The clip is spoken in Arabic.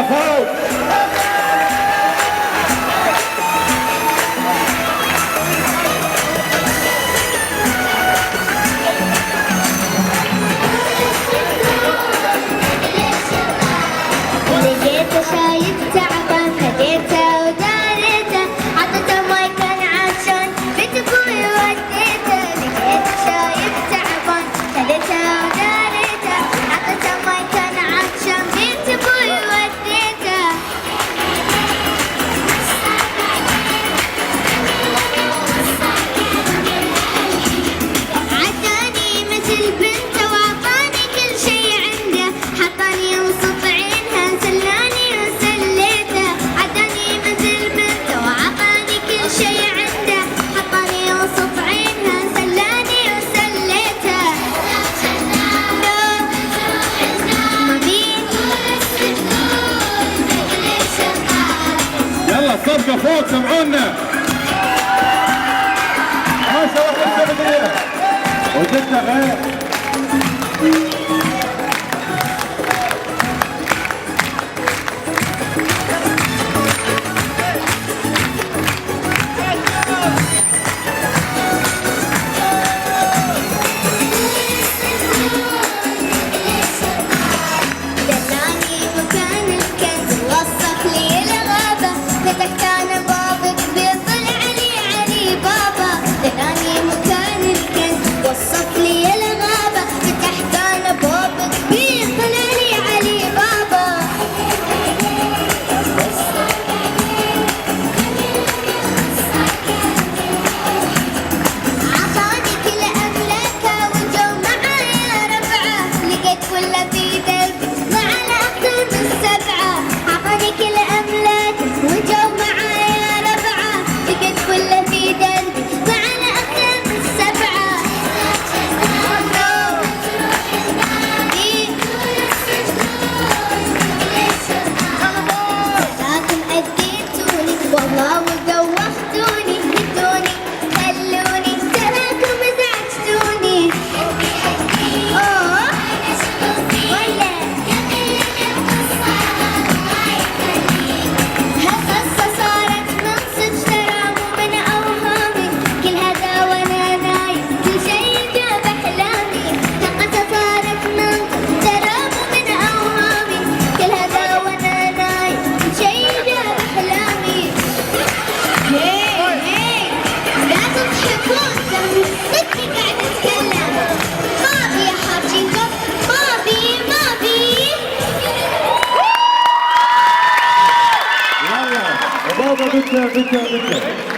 فوق. لقيته شايب تعبان هديته وداريته عطيته ماي كان عطشان بيت ابوي وديته. لقيته شايب تعبان هديته وداريته عطيته ماي كان عطشان بيت ابوي وديته. عداني مثل بنته وعطاني كل شي عنده حطاني وسط عينها سلاني وسليته. عداني مثل بنته وعطاني كل شي عنده حطاني وسط عينها سلاني وسليته. يلا الصفقة فوق سمعونا. ما شاء الله السعودية وجدنا غير. دلاني مكان الكنز وصف لي الغابة فتحت أنا باب كبير طلع لي علي بابا. دلاني مكان الكنز وصف لي الغابة فتحت أنا باب كبير طلع لي علي بابا. عطاني كل أملاكه وجو معايا ربعه لقيت كله في دربي مع الأخطر بالسبعة. عطاني كل أملاكه وجو معايا ربعه لقيت كله في دربي مع الأخطر بالسبعة. لكن أديتوني والله وقوختوني هدوني خلوني تراكم ازعجتوني. ولا هالقصة صارت من صدق ترى مو من أوهامي كل هذا وأنا نايم كل شي جاب أحلامي. هالقصة صارت من صدق ترى مو من أوهامي كل هذا وأنا نايم كل شي جاب أحلامي. لا تضحكون ترى صدقي قاعد أتكلم ما أبي أحاكيكم ما أبي. يلا بابا بدنا